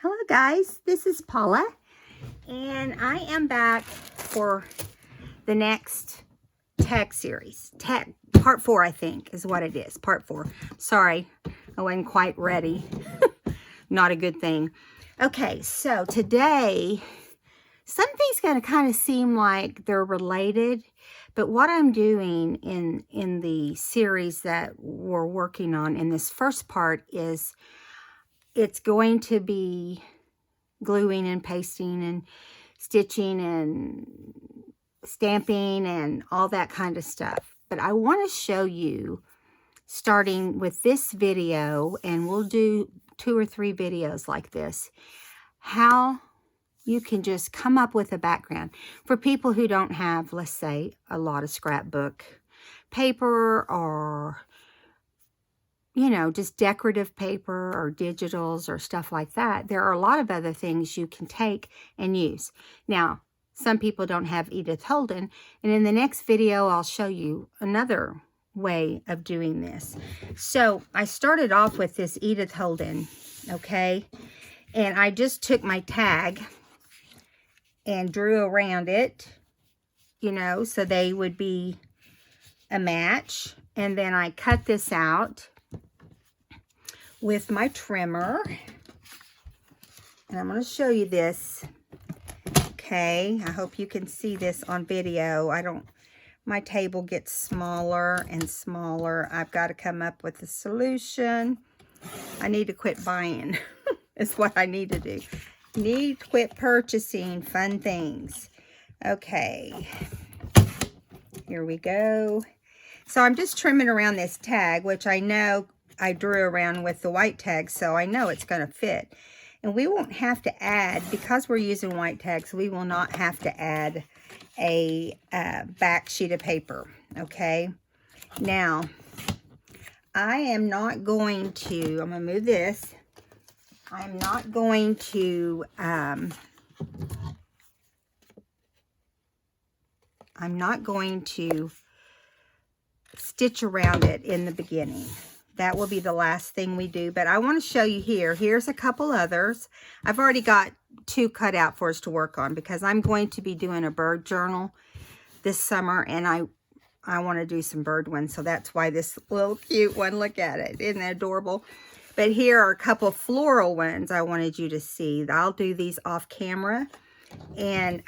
Hello guys, this is Paula, and I am back for the next tag series. Part 4, I think, is what it is. Part 4. Sorry, I wasn't quite ready. Not a good thing. Okay, so today, something's going to kind of seem like they're related, but what I'm doing in the series that we're working on in this first part is it's going to be gluing and pasting and stitching and stamping and all that kind of stuff. But I want to show you, starting with this video, and we'll do 2 or 3 videos like this, how you can just come up with a background for people who don't have, let's say, a lot of scrapbook paper, or you know, just decorative paper or digitals or stuff like that. There are a lot of other things you can take and use. Now, some people don't have Edith Holden, and in the next video, I'll show you another way of doing this. So I started off with this Edith Holden, okay? And I just took my tag and drew around it, you know, so they would be a match. And then I cut this out with my trimmer, and I'm going to show you this. Okay, I hope you can see this on video. My table gets smaller and smaller. I've got to come up with a solution. I need to quit buying is what I need to do. Need to quit purchasing fun things. Okay, here we go. So I'm just trimming around this tag, which I know I drew around with the white tag, so I know it's going to fit. And we won't have to add, because we're using white tags, we will not have to add a back sheet of paper, okay? Now, I am not going to, I'm going to move this. I'm not going to, stitch around it in the beginning. That will be the last thing we do, but I want to show you here. Here's a couple others. I've already got 2 cut out for us to work on, because I'm going to be doing a bird journal this summer, and I want to do some bird ones, so that's why this little cute one, look at it, isn't that adorable? But here are a couple floral ones I wanted you to see. I'll do these off camera, and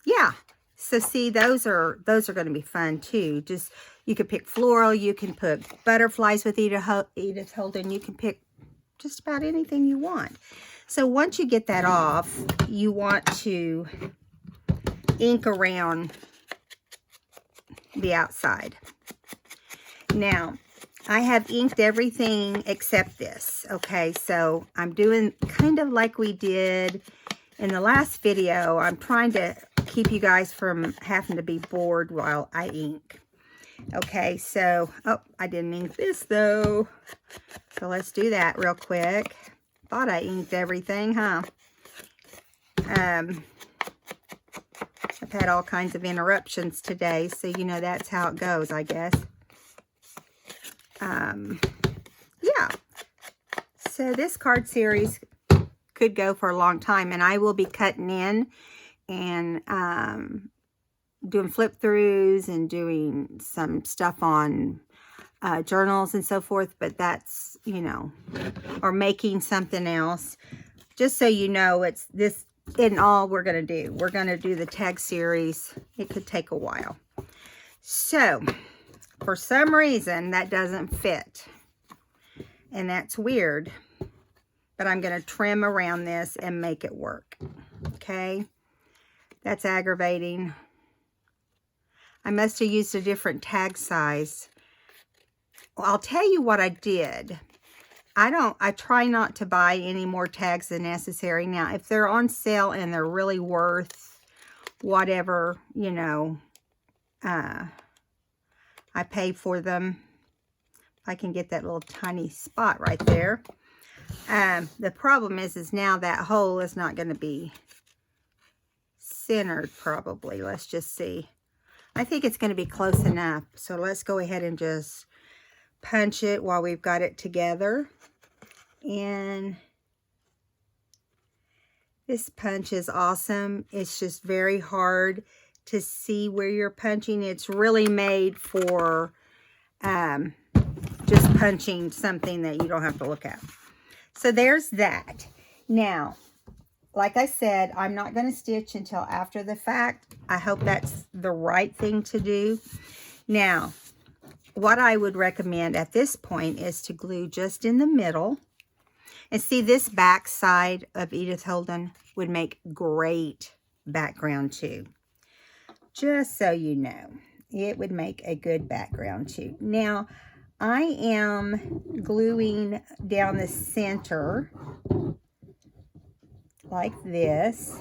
yeah. So see, those are going to be fun too. Just, you could pick floral, you can put butterflies with Edith Holden, you can pick just about anything you want. So once you get that off, you want to ink around the outside. Now, I have inked everything except this, okay? So I'm doing kind of like we did in the last video. I'm trying to keep you guys from having to be bored while I ink. Okay, so, oh, I didn't ink this though. So let's do that real quick. Thought I inked everything, huh? I've had all kinds of interruptions today, so you know that's how it goes, I guess. Yeah. So this card series could go for a long time, and I will be cutting in and doing flip throughs and doing some stuff on journals and so forth, but that's, you know, or making something else. Just so you know, it's this in all we're going to do. We're going to do the tag series. It could take a while. So, for some reason, that doesn't fit. And that's weird. But I'm going to trim around this and make it work. Okay? That's aggravating. I must have used a different tag size. Well, I'll tell you what I did. I try not to buy any more tags than necessary. Now, if they're on sale and they're really worth whatever, you know, I pay for them. I can get that little tiny spot right there. The problem is now that hole is not going to be centered probably. Let's just see. I think it's going to be close enough. So let's go ahead and just punch it while we've got it together. And This punch is awesome. It's just very hard to see where you're punching. It's really made for just punching something that you don't have to look at. So there's that. Now, like I said, I'm not going to stitch until after the fact. I hope that's the right thing to do. Now, what I would recommend at this point is to glue just in the middle. And see, this back side of Edith Holden would make great background too. Just so you know, it would make a good background too. Now, I am gluing down the center like this.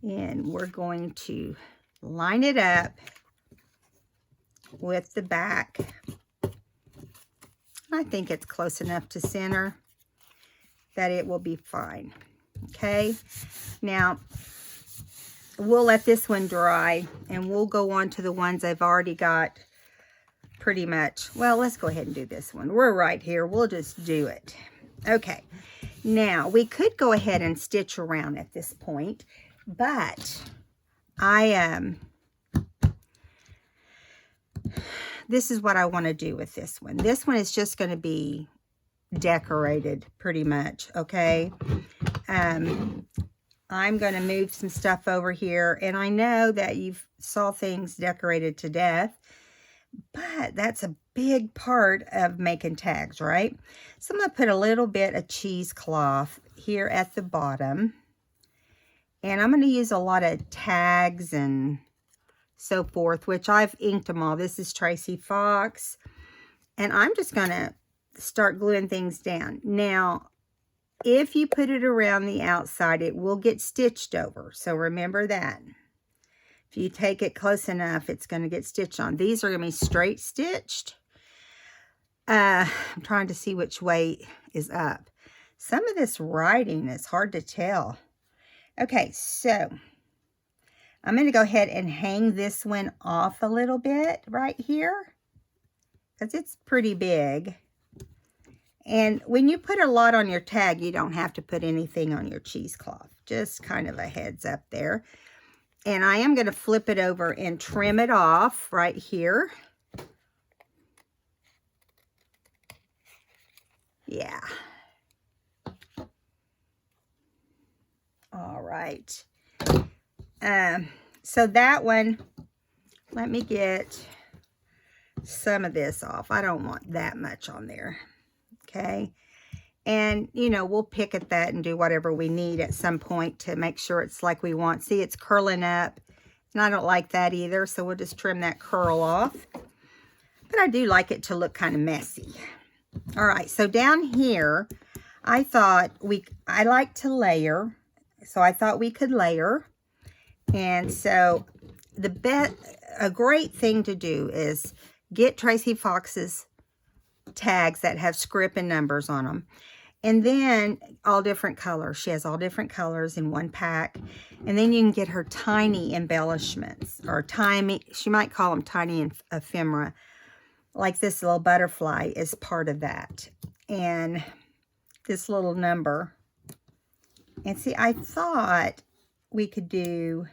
And we're going to line it up with the back. I think it's close enough to center that it will be fine. Okay, now we'll let this one dry and we'll go on to the ones I've already got pretty much. Well, let's go ahead and do this one. We're right here. We'll just do it. Okay, now we could go ahead and stitch around at this point, but this is what I want to do with this one. This one is just going to be decorated pretty much, okay? I'm going to move some stuff over here, and I know that you've saw things decorated to death, but that's a big part of making tags, right? So I'm going to put a little bit of cheesecloth here at the bottom, and I'm going to use a lot of tags and so forth, which I've inked them all. This is Tracy Fox, and I'm just going to start gluing things down. Now, if you put it around the outside, it will get stitched over. So remember that. If you take it close enough, it's going to get stitched on. These are going to be straight stitched. I'm trying to see which way is up. Some of this writing is hard to tell. Okay, so I'm going to go ahead and hang this one off a little bit right here, because it's pretty big. And when you put a lot on your tag, you don't have to put anything on your cheesecloth. Just kind of a heads up there. And I am going to flip it over and trim it off right here. Yeah. All right. So that one, let me get some of this off. I don't want that much on there. Okay, and you know, we'll pick at that and do whatever we need at some point to make sure it's like we want. See, it's curling up, and I don't like that either, so we'll just trim that curl off. But I do like it to look kind of messy. All right, so down here, I thought I like to layer, so I thought we could layer. And so a great thing to do is get Tracy Fox's tags that have script and numbers on them, and then all different colors. She has all different colors in one pack. And then you can get her tiny embellishments, or tiny, she might call them tiny ephemera, like this little butterfly is part of that, and this little number. And see, I thought we could do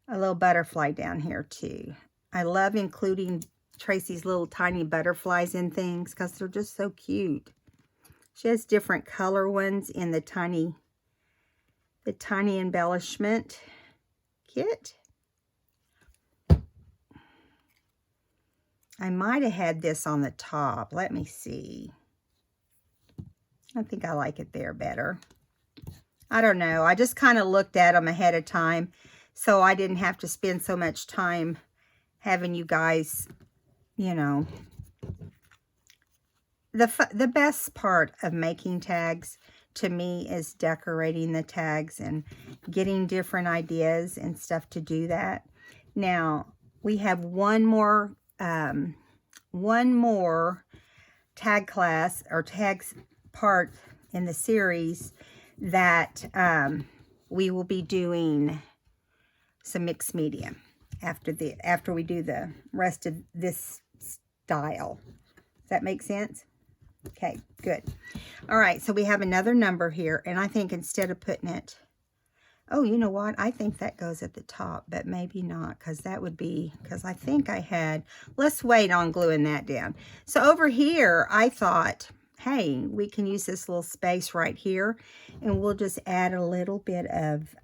a little butterfly down here too. I love including Tracy's little tiny butterflies in things because they're just so cute. She has different color ones in the tiny embellishment kit. I might have had this on the top. Let me see. I think I like it there better. I don't know. I just kind of looked at them ahead of time, so I didn't have to spend so much time having you guys, you know. The best part of making tags to me is decorating the tags and getting different ideas and stuff to do that. Now, we have one more tag class or tags part in the series that we will be doing some mixed media after we do the rest of this style. Does that make sense? Okay, good. All right, so we have another number here, and I think instead of putting it, oh, you know what? I think that goes at the top, but maybe not, because that would be, because I think I had, let's wait on gluing that down. So over here, I thought, hey, we can use this little space right here, and we'll just add a little bit of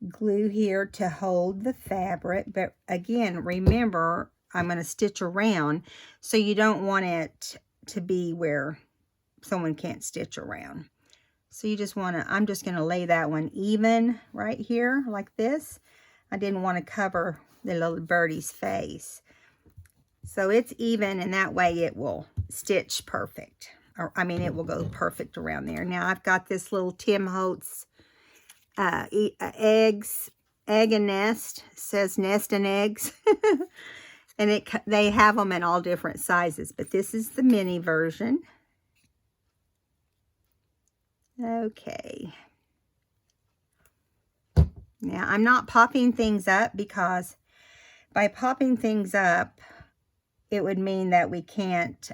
glue here to hold the fabric. But again, remember, I'm going to stitch around, so you don't want it to be where someone can't stitch around. So you just want to, I'm just going to lay that one even right here like this. I didn't want to cover the little birdie's face. So it's even, and that way it will stitch perfect. Or, I mean, it will go perfect around there. Now I've got this little Tim Holtz egg and nest. It says nest and eggs. And they have them in all different sizes, but this is the mini version. Okay. Now, I'm not popping things up, because by popping things up, it would mean that we can't,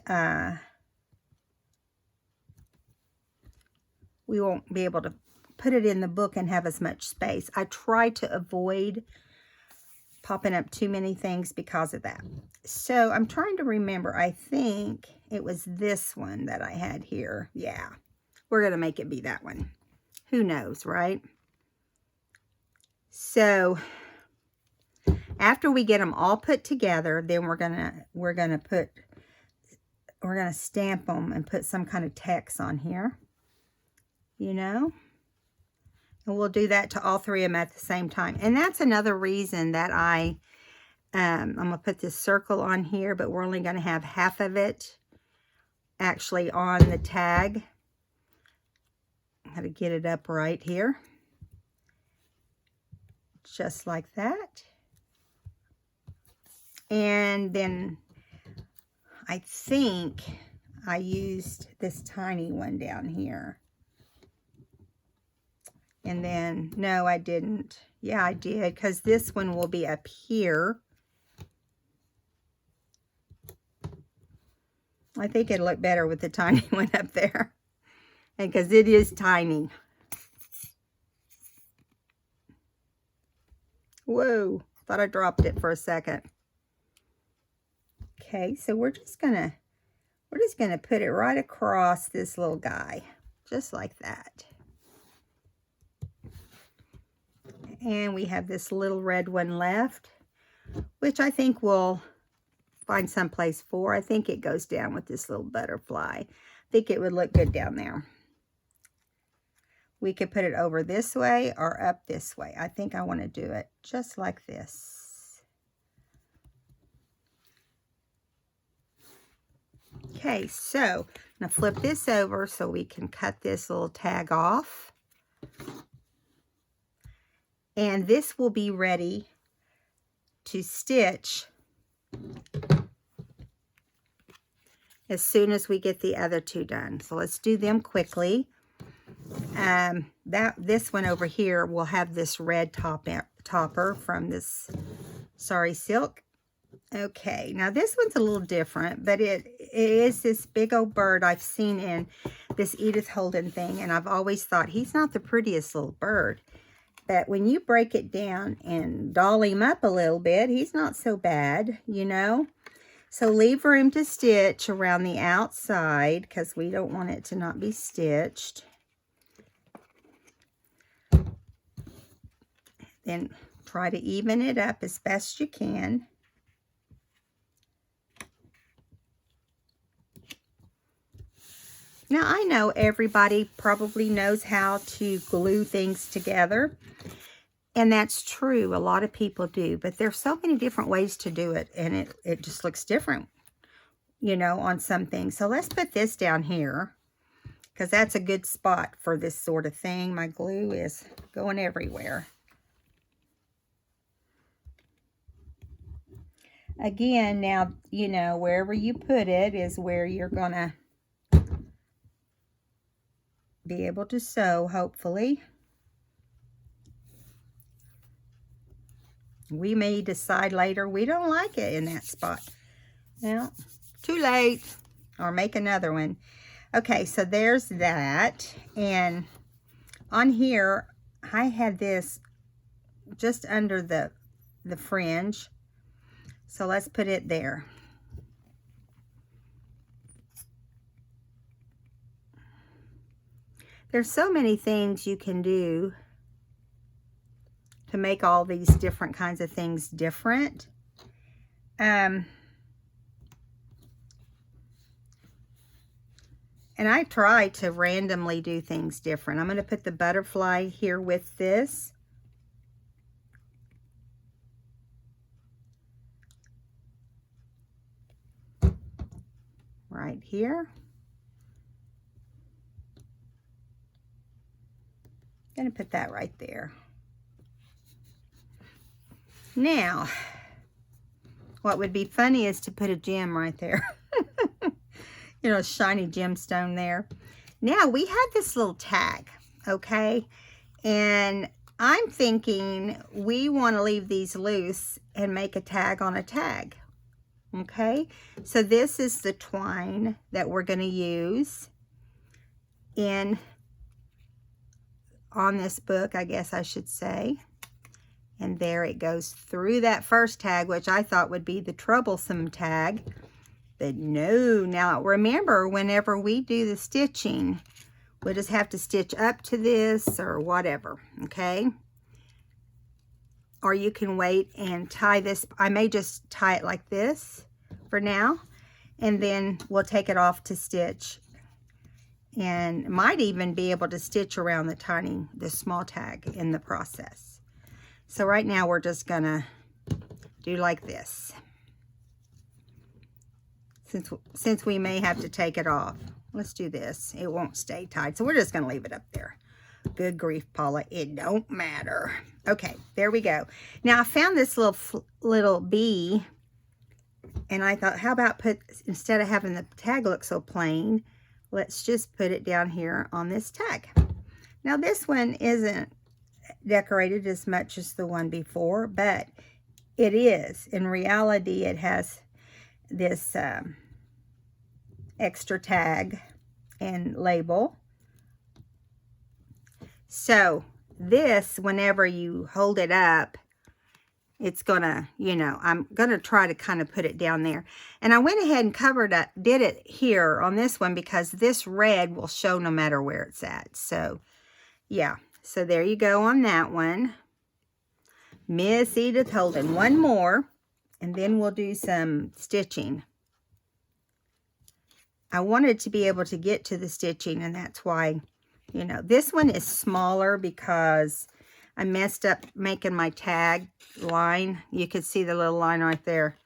we won't be able to put it in the book and have as much space. I try to avoid popping up too many things because of that. So I'm trying to remember. I think it was this one that I had here. Yeah. We're going to make it be that one. Who knows, right? So after we get them all put together, then we're gonna stamp them and put some kind of text on here, you know. And we'll do that to all three of them at the same time. And that's another reason that I'm gonna put this circle on here, but we're only gonna have half of it actually on the tag. How to get it up right here. Just like that. And then I think I used this tiny one down here. And then, no, I didn't. Yeah, I did, because this one will be up here. I think it'll look better with the tiny one up there. And because it is tiny. Whoa, thought I dropped it for a second. Okay, so we're just gonna put it right across this little guy, just like that. And we have this little red one left, which I think we'll find someplace for. I think it goes down with this little butterfly. I think it would look good down there. We could put it over this way or up this way. I think I want to do it just like this. Okay, so I'm going to flip this over so we can cut this little tag off. And this will be ready to stitch as soon as we get the other two done. So let's do them quickly. This one over here will have this red topper from this Sorry Silk. Okay, now this one's a little different, but it is this big old bird I've seen in this Edith Holden thing, and I've always thought he's not the prettiest little bird. But when you break it down and doll him up a little bit, he's not so bad, you know. So leave room to stitch around the outside, because we don't want it to not be stitched. Then try to even it up as best you can. Now, I know everybody probably knows how to glue things together, and that's true. A lot of people do, but there's so many different ways to do it, and it just looks different, you know, on some things. So let's put this down here, because that's a good spot for this sort of thing. My glue is going everywhere. Again, now, you know, wherever you put it is where you're going to be able to sew, hopefully. We may decide later we don't like it in that spot. Well, too late. or make another one. Okay, so there's that. And on here, I had this just under the fringe. So let's put it there. There's so many things you can do to make all these different kinds of things different. And I try to randomly do things different. I'm going to put the butterfly here with this. Right here. I'm going to put that right there. Now, what would be funny is to put a gem right there. You know, a shiny gemstone there. Now, we have this little tag, okay? And I'm thinking we want to leave these loose and make a tag on a tag, okay? So this is the twine that we're going to use on this book, I guess I should say. And there it goes through that first tag, which I thought would be the troublesome tag. But no, now remember, whenever we do the stitching, we'll just have to stitch up to this or whatever, okay? Or you can wait and tie this. I may just tie it like this for now, and then we'll take it off to stitch. And might even be able to stitch around the small tag in the process. So right now we're just gonna do like this. Since we may have to take it off. Let's do this. It won't stay tied, so we're just gonna leave it up there. Good grief, Paula, it don't matter. Okay, there we go. Now I found this little bee, and I thought, how about instead of having the tag look so plain, let's just put it down here on this tag. Now this one isn't decorated as much as the one before, but it is. In reality, it has this extra tag and label. So this, whenever you hold it up, it's gonna, you know, I'm gonna try to kind of put it down there. And I went ahead and did it here on this one because this red will show no matter where it's at. So yeah, so there you go on that one. Miss Edith Holden. One more, and then we'll do some stitching. I wanted to be able to get to the stitching, and that's why, you know, this one is smaller because I messed up making my tag line. You could see the little line right there.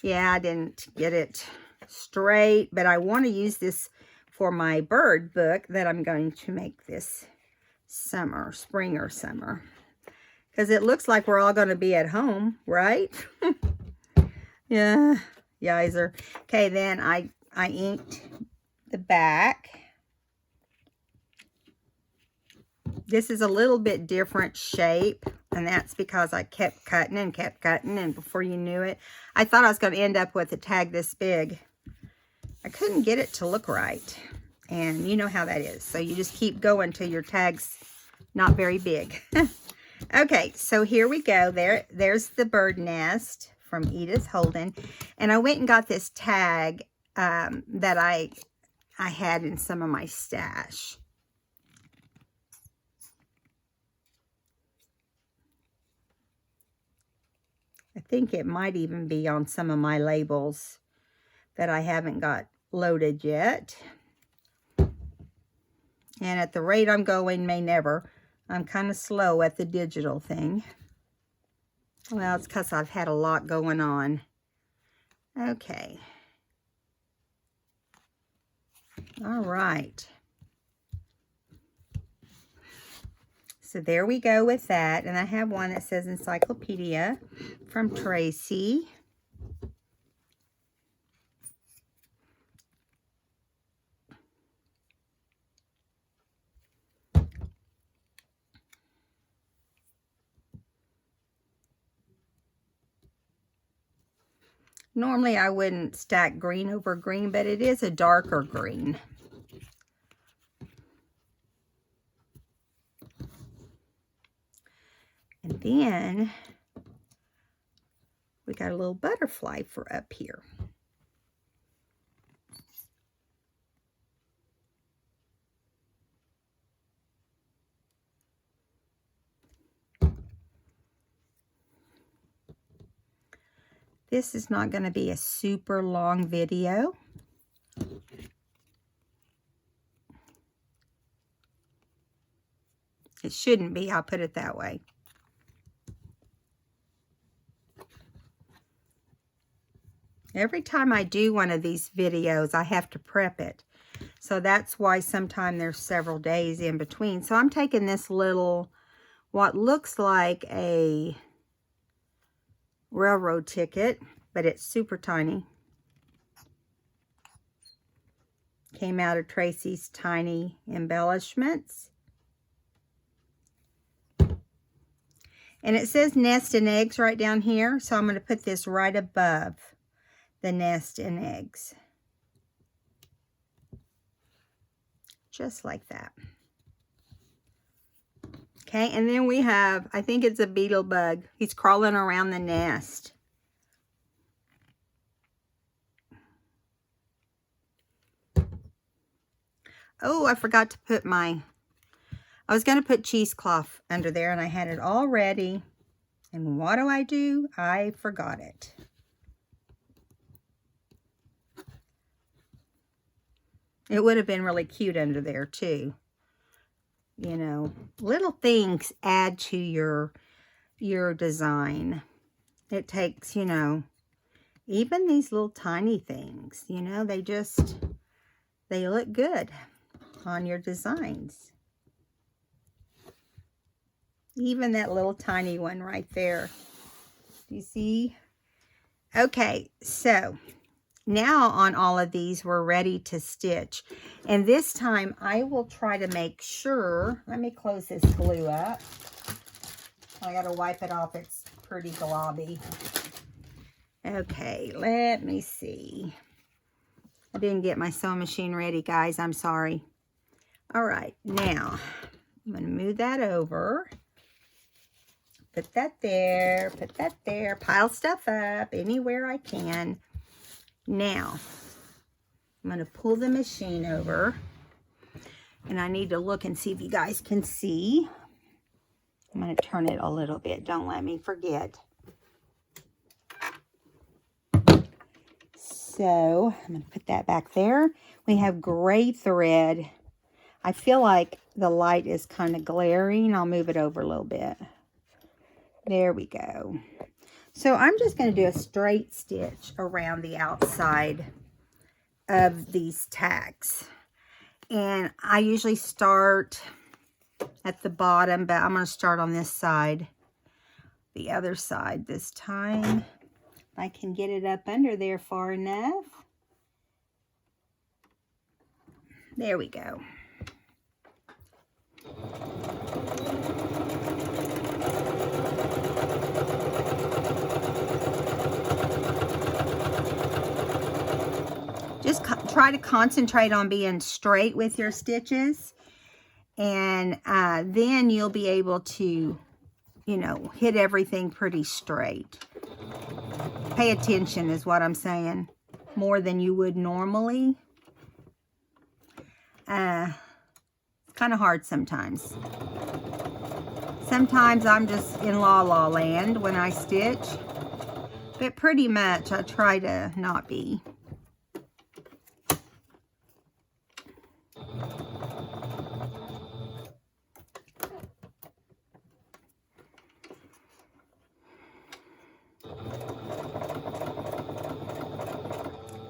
Yeah, I didn't get it straight, but I want to use this for my bird book that I'm going to make this summer, spring or summer. Because it looks like we're all going to be at home, right? Yeah, yizer. Okay, then I inked the back. This is a little bit different shape, and that's because I kept cutting, and before you knew it, I thought I was going to end up with a tag this big. I couldn't get it to look right, and you know how that is. So you just keep going till your tag's not very big. Okay, so here we go. There's the bird nest from Edith Holden, and I went and got this tag that I had in some of my stash. I think it might even be on some of my labels that I haven't got loaded yet. And at the rate I'm going, may never. I'm kind of slow at the digital thing. Well, it's because I've had a lot going on. Okay. All right. So there we go with that. And I have one that says Encyclopedia from Tracy. Normally I wouldn't stack green over green, but it is a darker green. And then we got a little butterfly for up here. This is not going to be a super long video. It shouldn't be, I'll put it that way. Every time I do one of these videos, I have to prep it. So that's why sometimes there's several days in between. So I'm taking this little, what looks like a railroad ticket, but it's super tiny. Came out of Tracy's Tiny Embellishments. And it says nest and eggs right down here. So I'm going to put this right above the nest and eggs. Just like that. Okay, and then we have, I think it's a beetle bug. He's crawling around the nest. Oh, I forgot to put I was going to put cheesecloth under there, and I had it all ready. And what do? I forgot it. It would have been really cute under there, too. You know, little things add to your design. It takes, you know, even these little tiny things, you know, they look good on your designs. Even that little tiny one right there. You see? Okay, so now on all of these, we're ready to stitch. And this time, I will try to make sure, let me close this glue up. I gotta wipe it off, it's pretty globby. Okay, let me see. I didn't get my sewing machine ready, guys, I'm sorry. All right, now, I'm gonna move that over. Put that there, pile stuff up anywhere I can. Now, I'm going to pull the machine over, and I need to look and see if you guys can see. I'm going to turn it a little bit. Don't let me forget. So, I'm going to put that back there. We have gray thread. I feel like the light is kind of glaring. I'll move it over a little bit. There we go. So I'm just going to do a straight stitch around the outside of these tags. And I usually start at the bottom, but I'm going to start on this side, the other side this time. If I can get it up under there far enough. There we go. Just try to concentrate on being straight with your stitches, and then you'll be able to, you know, hit everything pretty straight. Pay attention is what I'm saying, more than you would normally. It's kind of hard sometimes. Sometimes I'm just in la-la land when I stitch, but pretty much I try to not be.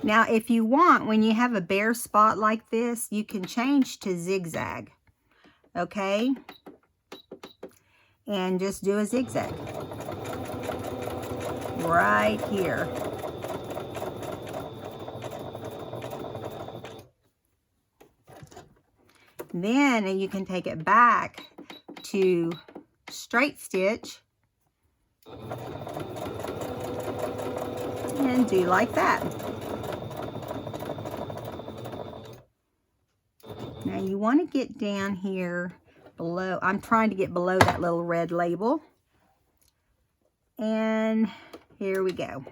Now, if you want, when you have a bare spot like this, you can change to zigzag, okay? And just do a zigzag right here. Then you can take it back to straight stitch. and do like that. Now you want to get down here below. I'm trying to get below that little red label. And here we go.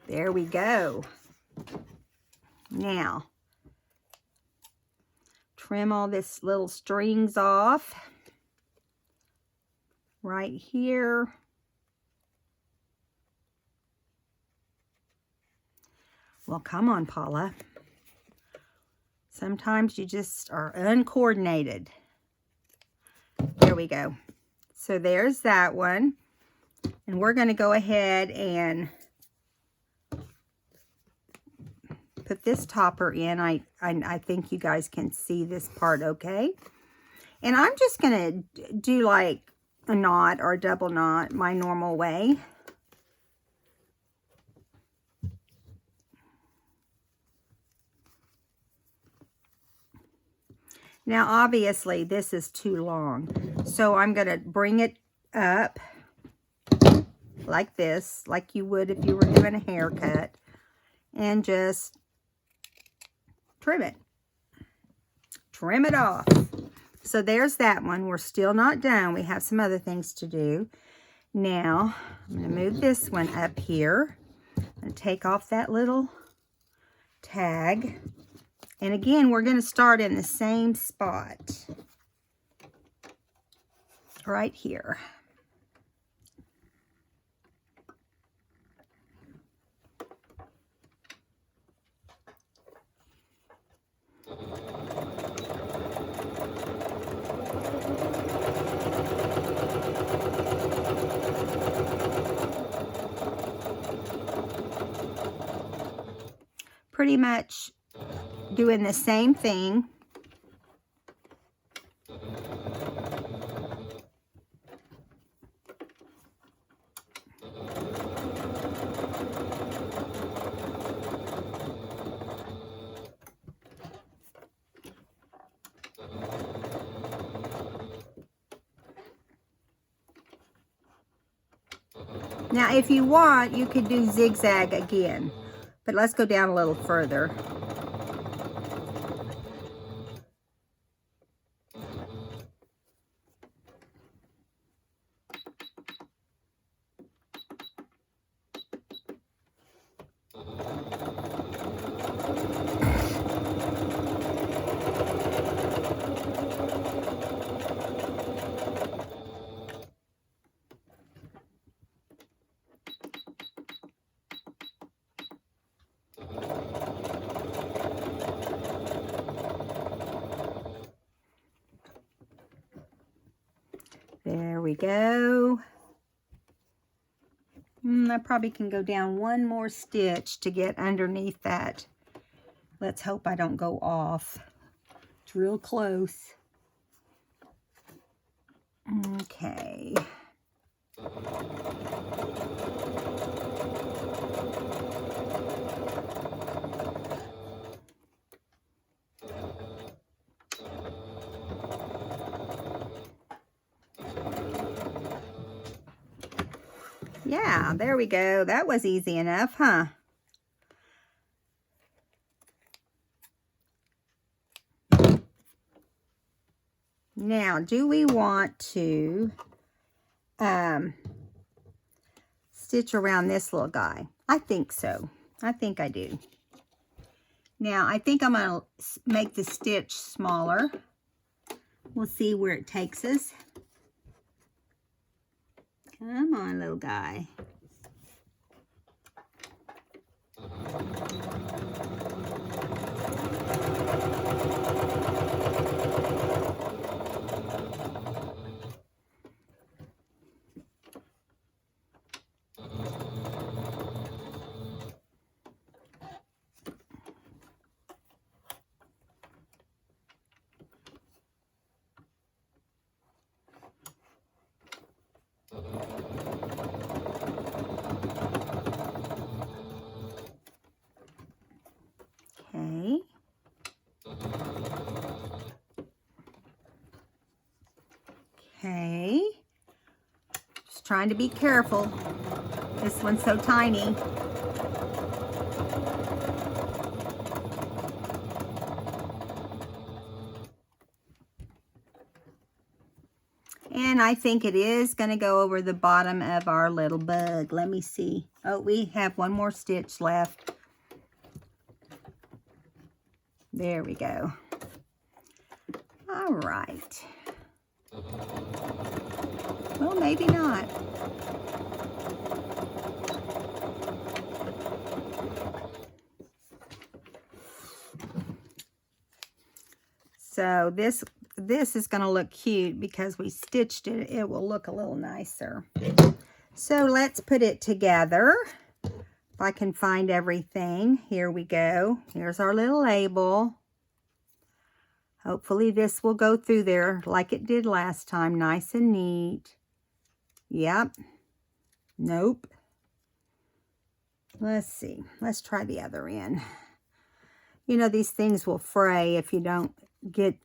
There we go. Now, trim all this little strings off right here. Well, come on, Paula. Sometimes you just are uncoordinated. There we go. So there's that one. And we're going to go ahead and put this topper in. I think you guys can see this part okay. And I'm just going to do like a knot or a double knot my normal way. Now obviously this is too long, so I'm going to bring it up like this, like you would if you were doing a haircut, and just trim it. Trim it off. So there's that one. We're still not done. We have some other things to do. Now, I'm going to move this one up here and take off that little tag. And again, we're going to start in the same spot. Right here. Pretty much doing the same thing. Now, if you want, you could do zigzag again, but let's go down a little further. There we go. I probably can go down one more stitch to get underneath that. Let's hope I don't go off. It's real close. Okay. Yeah, there we go. That was easy enough, huh? Now, do we want to stitch around this little guy? I think so. I think I do. Now, I think I'm going to make the stitch smaller. We'll see where it takes us. Come on, little guy. Okay. Just trying to be careful. This one's so tiny. And I think it is going to go over the bottom of our little bug. Let me see. Oh, we have one more stitch left. There we go. All right. Well, maybe not. So this is going to look cute because we stitched it. It will look a little nicer. So let's put it together. If I can find everything. Here we go. Here's our little label. Hopefully this will go through there like it did last time. Nice and neat. Yep. Nope. Let's see. Let's try the other end. You know, these things will fray if you don't get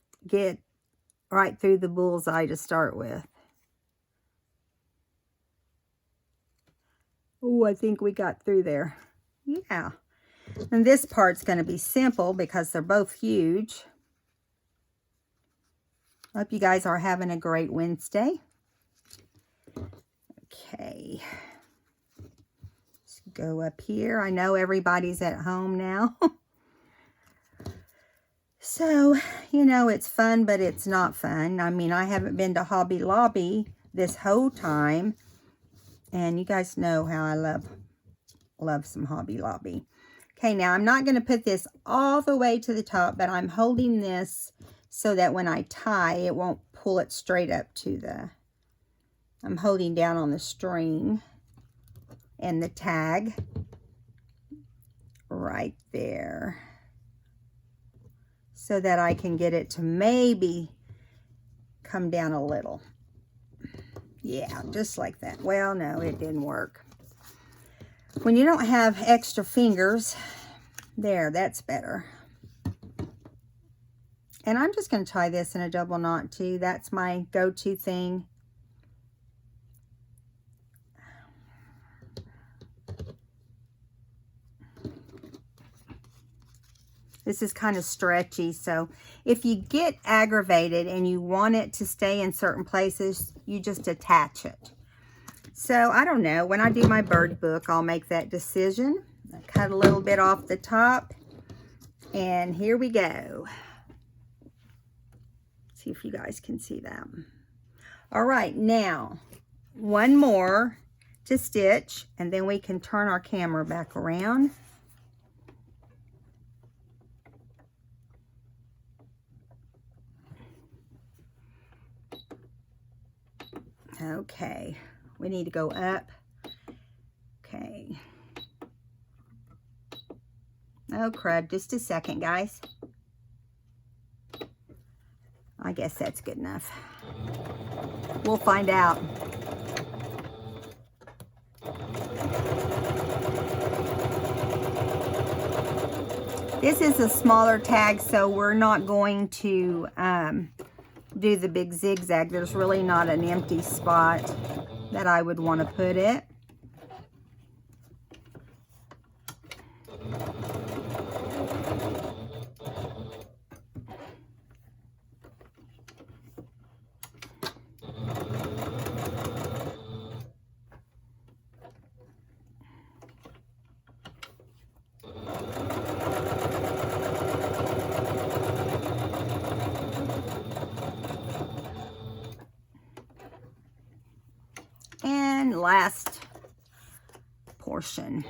right through the bullseye to start with. Oh, I think we got through there. Yeah. And this part's going to be simple because they're both huge. Hope you guys are having a great Wednesday. Okay. Let's go up here. I know everybody's at home now. So, you know, it's fun, but it's not fun. I mean, I haven't been to Hobby Lobby this whole time. And you guys know how I love some Hobby Lobby. Okay, now I'm not going to put this all the way to the top, but I'm holding this so that when I tie, it won't pull it straight up to the... I'm holding down on the string and the tag right there so that I can get it to maybe come down a little. Yeah, just like that. Well, no, it didn't work. When you don't have extra fingers, there, that's better. And I'm just going to tie this in a double knot too. That's my go-to thing. This is kind of stretchy, so if you get aggravated and you want it to stay in certain places, you just attach it. So, I don't know. When I do my bird book, I'll make that decision. I cut a little bit off the top, and here we go. See if you guys can see that. All right, now, one more to stitch, and then we can turn our camera back around. Okay, we need to go up. Okay. Oh, crud. Just a second, guys. I guess that's good enough. We'll find out. This is a smaller tag, so we're not going to do the big zigzag. There's really not an empty spot that I would want to put it. And last portion.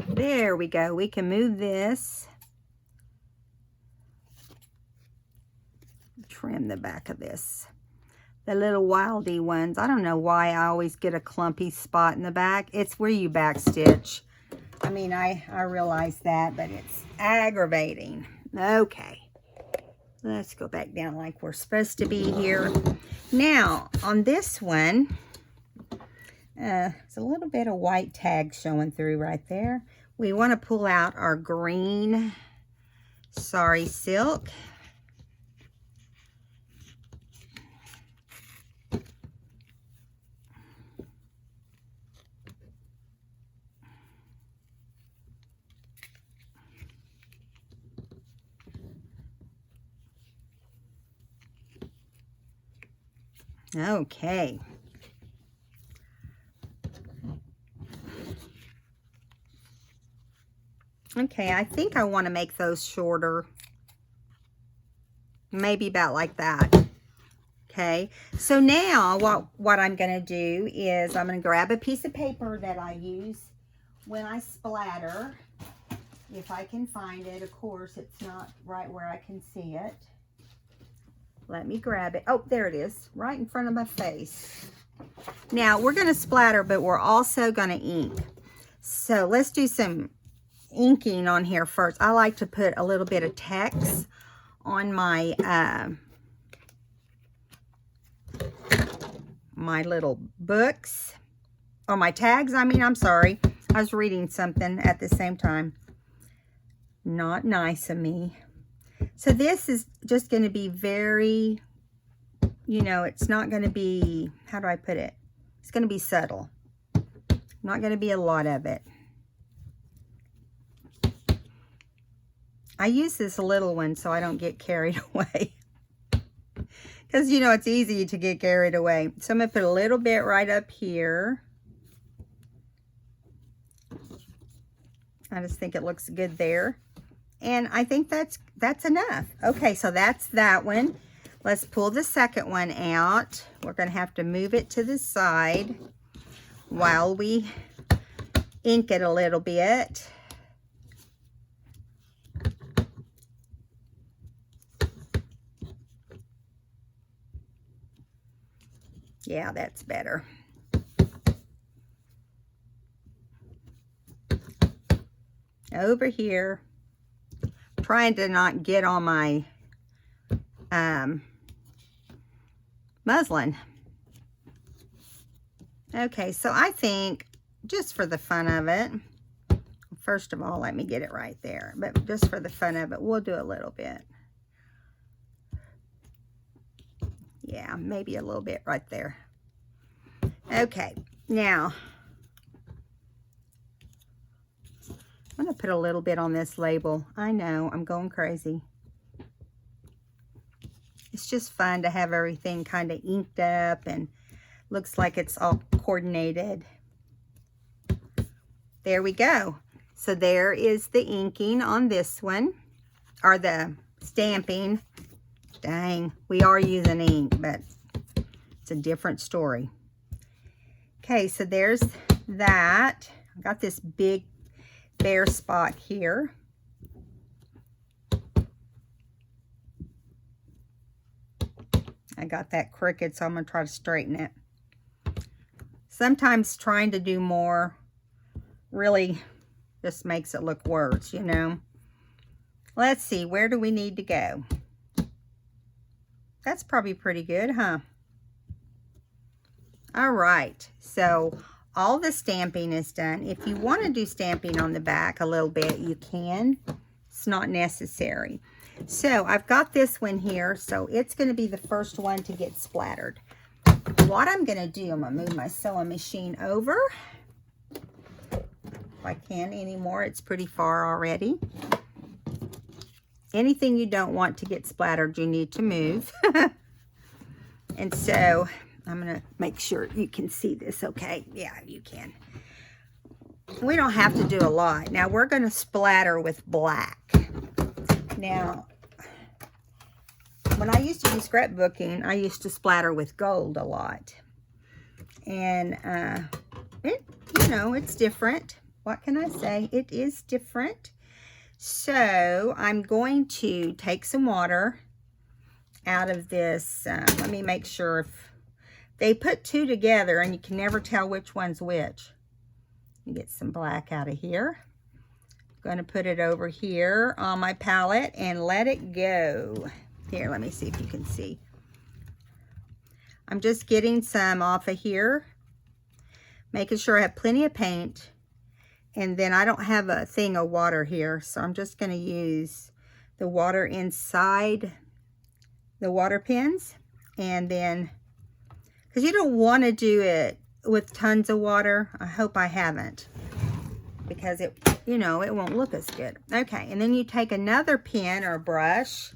There we go. We can move this. Trim the back of this. The little wildy ones. I don't know why I always get a clumpy spot in the back. It's where you backstitch. I mean, I realize that, but it's aggravating. Okay. Let's go back down like we're supposed to be here. Now, on this one, It's a little bit of white tag showing through right there. We want to pull out our green sari silk. Okay. Okay, I think I want to make those shorter. Maybe about like that. Okay, so now what I'm going to do is I'm going to grab a piece of paper that I use when I splatter. If I can find it, of course, it's not right where I can see it. Let me grab it. Oh, there it is, right in front of my face. Now, we're going to splatter, but we're also going to ink. So let's do some inking on here first. I like to put a little bit of text on my my little books, or my tags. I'm sorry. I was reading something at the same time. Not nice of me. So this is just going to be very, you know, it's not going to be, how do I put it? It's going to be subtle. Not going to be a lot of it. I use this little one so I don't get carried away. Because, you know, it's easy to get carried away. So I'm going to put a little bit right up here. I just think it looks good there. And I think that's enough. Okay, so that's that one. Let's pull the second one out. We're going to have to move it to the side while we ink it a little bit. Yeah, that's better. Over here. Trying to not get on my muslin. Okay, so I think just for the fun of it, first of all, let me get it right there, but just for the fun of it, we'll do a little bit. Yeah, maybe a little bit right there. Okay, now I'm going to put a little bit on this label. I know, I'm going crazy. It's just fun to have everything kind of inked up and looks like it's all coordinated. There we go. So there is the inking on this one, or the stamping. Dang, we are using ink, but it's a different story. Okay, so there's that. I got this big bare spot here. I got that crooked, so I'm going to try to straighten it. Sometimes trying to do more really just makes it look worse, you know. Let's see, where do we need to go? That's probably pretty good, huh? All right, so all the stamping is done. If you want to do stamping on the back a little bit, you can. It's not necessary. So I've got this one here, so it's going to be the first one to get splattered. What I'm going to do, I'm going to move my sewing machine over. If I can anymore, it's pretty far already. Anything you don't want to get splattered, you need to move. And so I'm going to make sure you can see this okay. Yeah, you can. We don't have to do a lot. Now we're going to splatter with black. Now, when I used to do scrapbooking, I used to splatter with gold a lot. And you know, it's different. What can I say? It is different. So I'm going to take some water out of this. Let me make sure if they put two together and you can never tell which one's which. You get some black out of here. I'm going to put it over here on my palette and let it go. Here, let me see if you can see. I'm just getting some off of here. making sure I have plenty of paint. And then I don't have a thing of water here, so I'm just going to use the water inside the water pins. And then, because you don't want to do it with tons of water. I hope I haven't, because it, you know, it won't look as good. Okay, and then you take another pen or brush.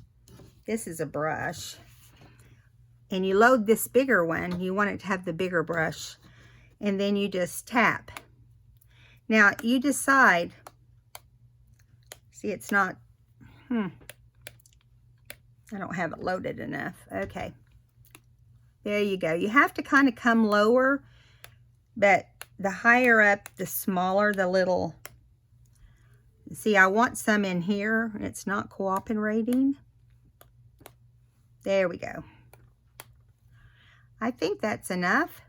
This is a brush. And you load this bigger one. You want it to have the bigger brush. And then you just tap. Now, you decide. See, it's not, I don't have it loaded enough. Okay. There you go. You have to kind of come lower, but the higher up, the smaller the little. See, I want some in here, and it's not cooperating. There we go. I think that's enough.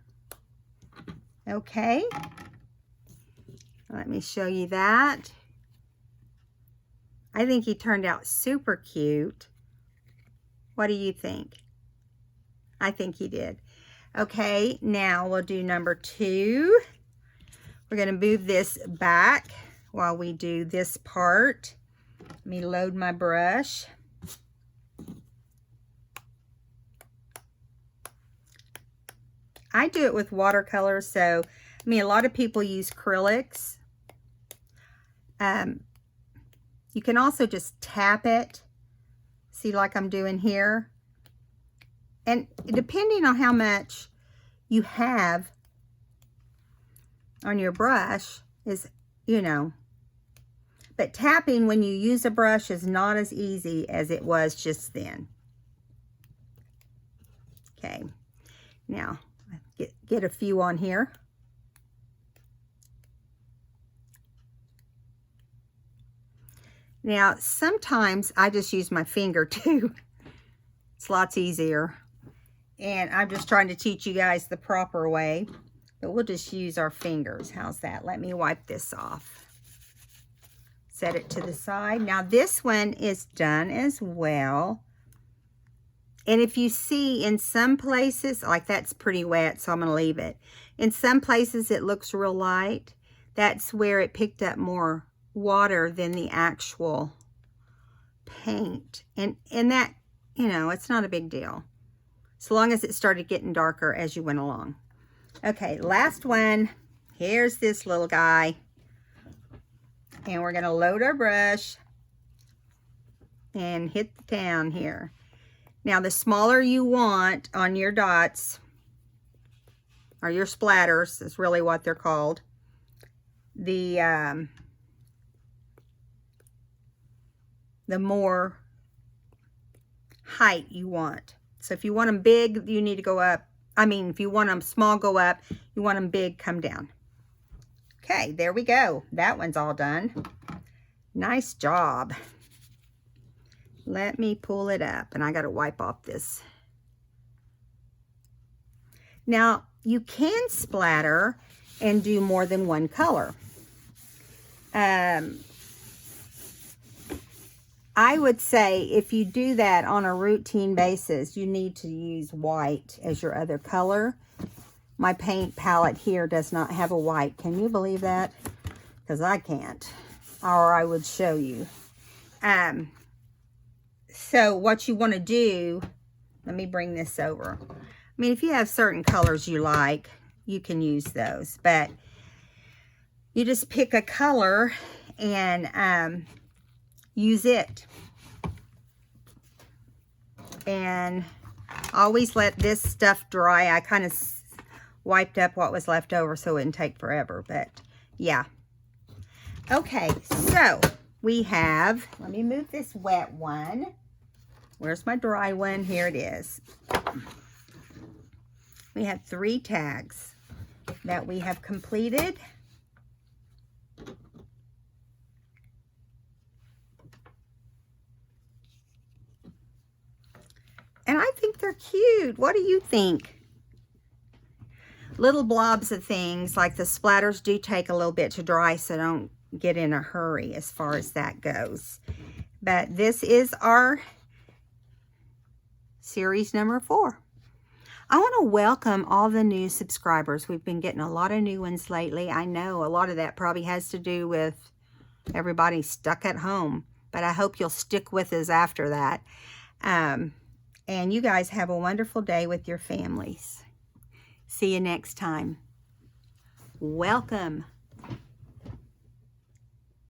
Okay. Let me show you that. I think he turned out super cute. What do you think? I think he did. Okay, now we'll do number 2. We're going to move this back while we do this part. Let me load my brush. I do it with watercolors, so I mean, a lot of people use acrylics. You can also just tap it. See, like I'm doing here. And depending on how much you have on your brush is, you know, but tapping when you use a brush is not as easy as it was just then. Okay, now get a few on here. Now, sometimes I just use my finger too. It's lots easier. And I'm just trying to teach you guys the proper way. But we'll just use our fingers. How's that? Let me wipe this off. Set it to the side. Now, this one is done as well. And if you see in some places, like that's pretty wet, so I'm going to leave it. In some places, it looks real light. That's where it picked up more water than the actual paint. And that, you know, it's not a big deal. So long as it started getting darker as you went along. Okay, last one. Here's this little guy. And we're going to load our brush and hit the town here. Now, the smaller you want on your dots, or your splatters, is really what they're called, the more height you want. So if you want them big, you need to go up. I mean, if you want them small, go up. You want them big, come down. Okay, there we go. That one's all done. Nice job. Let me pull it up, and I got to wipe off this. Now, you can splatter and do more than one color. I would say if you do that on a routine basis, you need to use white as your other color. My paint palette here does not have a white. Can you believe that? Because I can't, or I would show you. So what you want to do, let me bring this over. I mean, if you have certain colors you like, you can use those. But you just pick a color and use it. And always let this stuff dry. I kind of wiped up what was left over so it wouldn't take forever. But yeah. Okay, so we have, let me move this wet one. Where's my dry one? Here it is. We have 3 tags that we have completed. And I think they're cute. What do you think? Little blobs of things, like the splatters do take a little bit to dry, so don't get in a hurry as far as that goes. But this is our series number 4. I want to welcome all the new subscribers. We've been getting a lot of new ones lately. I know a lot of that probably has to do with everybody stuck at home, but I hope you'll stick with us after that. And you guys have a wonderful day with your families. See you next time. Welcome.